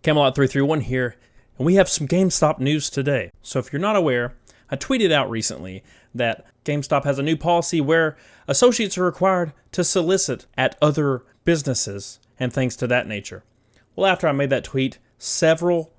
Camelot331 here, and we have some GameStop news today. So if you're not aware, I tweeted out recently that GameStop has a new policy where associates are required to solicit at other businesses and things to that nature. Well, after I made that tweet, several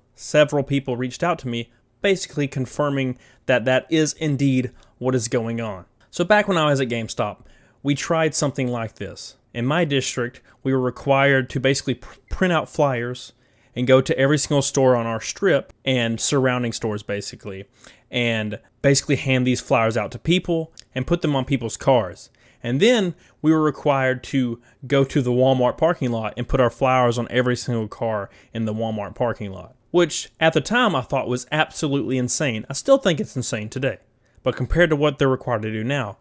people reached out to me basically confirming that that is indeed what is going on. So back when I was at GameStop, we tried something like this. In my district, we were required to basically print out flyers and go to every single store on our strip and surrounding stores basically, and basically hand these flyers out to people and put them on people's cars. And then we were required to go to the Walmart parking lot and put our flyers on every single car in the Walmart parking lot, which at the time I thought was absolutely insane. I still think it's insane today, but compared to what they're required to do now,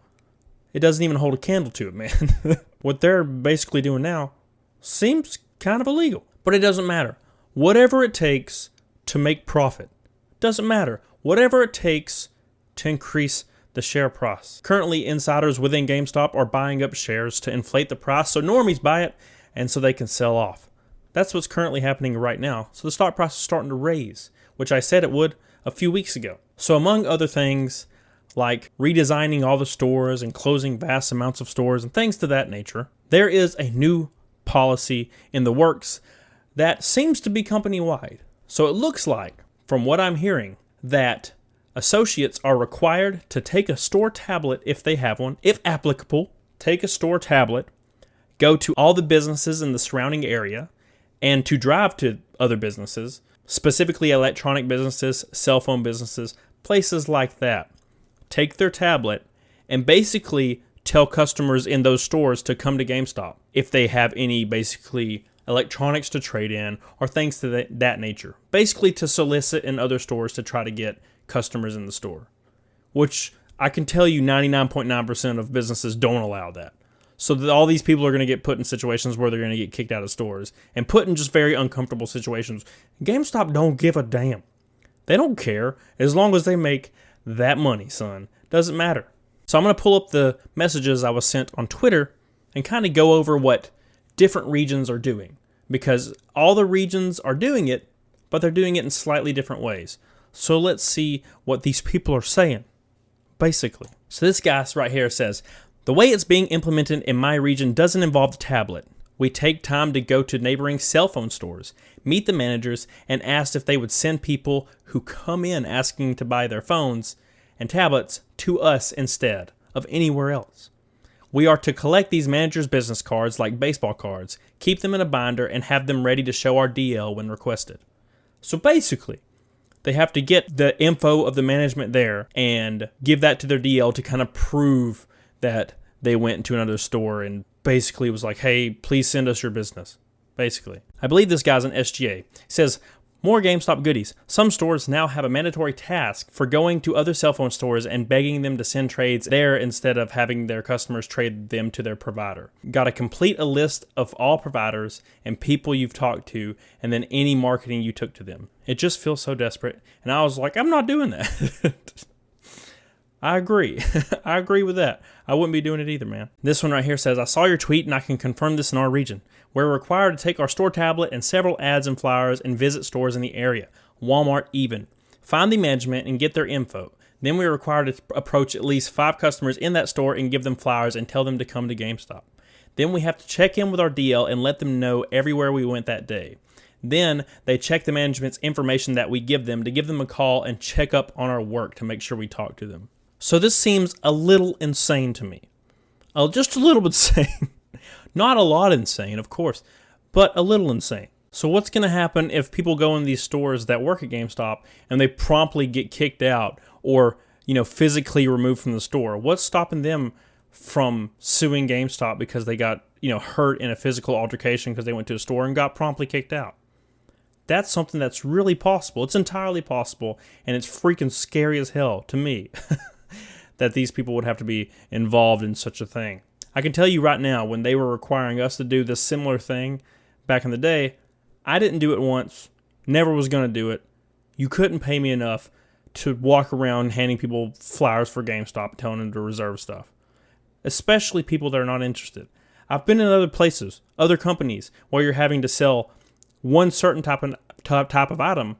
it doesn't even hold a candle to it, man. What they're basically doing now seems kind of illegal, but it doesn't matter. Whatever it takes to make profit, doesn't matter. Whatever it takes to increase the share price. Currently, insiders within GameStop are buying up shares to inflate the price so normies buy it and so they can sell off. That's what's currently happening right now. So the stock price is starting to raise, which I said it would a few weeks ago. So among other things, like redesigning all the stores and closing vast amounts of stores and things to that nature, there is a new policy in the works that seems to be company-wide. So it looks like, from what I'm hearing, that associates are required to take a store tablet if they have one, if applicable, take a store tablet, go to all the businesses in the surrounding area, and to drive to other businesses, specifically electronic businesses, cell phone businesses, places like that. Take their tablet and basically tell customers in those stores to come to GameStop if they have any basically electronics to trade in or things to that nature. Basically to solicit in other stores to try to get customers in the store, which I can tell you 99.9% of businesses don't allow that. So that all these people are going to get put in situations where they're going to get kicked out of stores and put in just very uncomfortable situations. GameStop don't give a damn. They don't care as long as they make that money, son. Doesn't matter. So I'm going to pull up the messages I was sent on Twitter and kind of go over what different regions are doing, because all the regions are doing it, but they're doing it in slightly different ways. So let's see what these people are saying, basically. So this guy right here says, the way it's being implemented in my region doesn't involve the tablet. We take time to go to neighboring cell phone stores, meet the managers, and ask if they would send people who come in asking to buy their phones and tablets to us instead of anywhere else. We are to collect these managers' business cards like baseball cards, keep them in a binder, and have them ready to show our DL when requested. So basically, they have to get the info of the management there and give that to their DL to kind of prove that they went to another store and basically was like, hey, please send us your business. Basically. I believe this guy's an SGA. He says, more GameStop goodies. Some stores now have a mandatory task for going to other cell phone stores and begging them to send trades there instead of having their customers trade them to their provider. Got to complete a list of all providers and people you've talked to and then any marketing you took to them. It just feels so desperate. And I was like, I'm not doing that. I agree. I agree with that. I wouldn't be doing it either, man. This one right here says, I saw your tweet and I can confirm this in our region. We're required to take our store tablet and several ads and flyers and visit stores in the area, Walmart even. Find the management and get their info. Then we're required to approach at least 5 customers in that store and give them flyers and tell them to come to GameStop. Then we have to check in with our DL and let them know everywhere we went that day. Then they check the management's information that we give them to give them a call and check up on our work to make sure we talk to them. So this seems a little insane to me. Just a little bit insane. Not a lot insane, of course, but a little insane. So what's going to happen if people go in these stores that work at GameStop and they promptly get kicked out or, physically removed from the store? What's stopping them from suing GameStop because they got, hurt in a physical altercation because they went to a store and got promptly kicked out? That's something that's really possible. It's entirely possible, and it's freaking scary as hell to me that these people would have to be involved in such a thing. I can tell you right now, when they were requiring us to do this similar thing back in the day, I didn't do it once, never was going to do it. You couldn't pay me enough to walk around handing people flyers for GameStop, telling them to reserve stuff, especially people that are not interested. I've been in other places, other companies, where you're having to sell one certain type type of item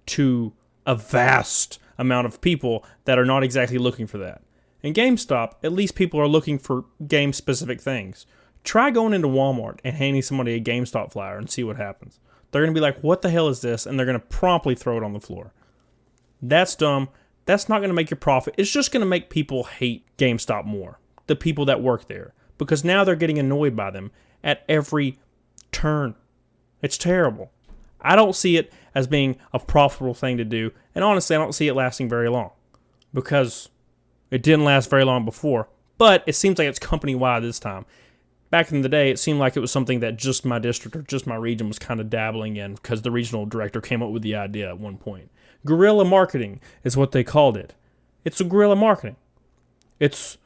to a vast amount of people that are not exactly looking for that. In GameStop, at least people are looking for game-specific things. Try going into Walmart and handing somebody a GameStop flyer and see what happens. They're going to be like, what the hell is this? And they're going to promptly throw it on the floor. That's dumb. That's not going to make your profit. It's just going to make people hate GameStop more. The people that work there. Because now they're getting annoyed by them at every turn. It's terrible. I don't see it as being a profitable thing to do. And honestly, I don't see it lasting very long. Because it didn't last very long before. But it seems like it's company-wide this time. Back in the day, it seemed like it was something that just my district or just my region was kind of dabbling in because the regional director came up with the idea at one point. Guerrilla marketing is what they called it. It's a guerrilla marketing. It's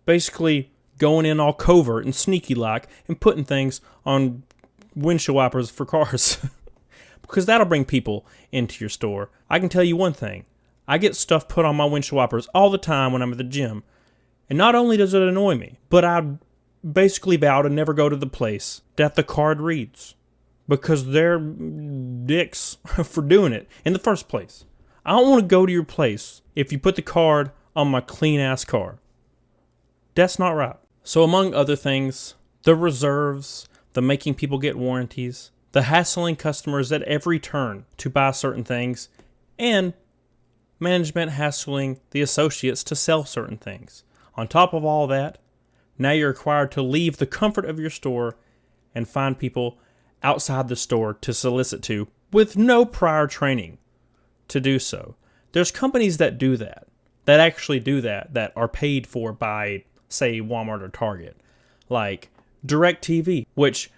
basically going in all covert and sneaky-like and putting things on windshield wipers for cars. Because that'll bring people into your store. I can tell you one thing. I get stuff put on my windshield wipers all the time when I'm at the gym. And not only does it annoy me, but I basically vow to never go to the place that the card reads. Because they're dicks for doing it in the first place. I don't want to go to your place if you put the card on my clean-ass car. That's not right. So among other things, the reserves, the making people get warranties, the hassling customers at every turn to buy certain things, and management hassling the associates to sell certain things. On top of all that, now you're required to leave the comfort of your store and find people outside the store to solicit to with no prior training to do so. There's companies that do that actually do that are paid for by, say, Walmart or Target. Like DirecTV, which,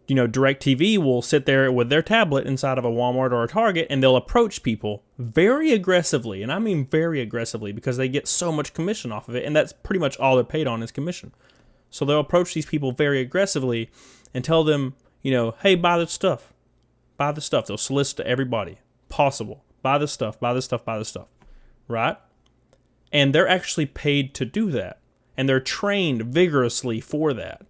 DirecTV will sit there with their tablet inside of a Walmart or a Target and they'll approach people very aggressively. And I mean very aggressively because they get so much commission off of it. And that's pretty much all they're paid on is commission. So they'll approach these people very aggressively and tell them, hey, buy this stuff. Buy the stuff. They'll solicit to everybody possible. Buy the stuff, buy the stuff, buy the stuff. Right? And they're actually paid to do that. And they're trained vigorously for that.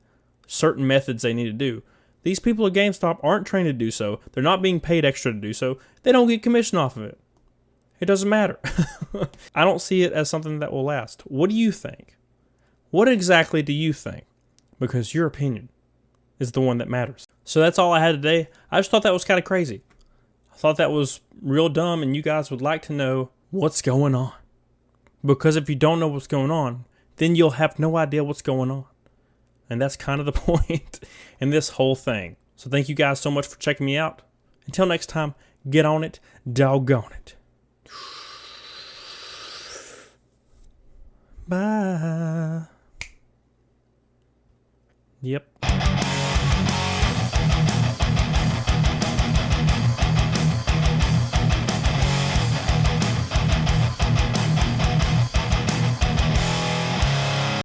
Certain methods they need to do. These people at GameStop aren't trained to do so. They're not being paid extra to do so. They don't get commission off of it. It doesn't matter. I don't see it as something that will last. What do you think? What exactly do you think? Because your opinion is the one that matters. So that's all I had today. I just thought that was kind of crazy. I thought that was real dumb and you guys would like to know what's going on. Because if you don't know what's going on, then you'll have no idea what's going on. And that's kind of the point in this whole thing. So thank you guys so much for checking me out. Until next time, get on it, doggone it. Bye. Yep.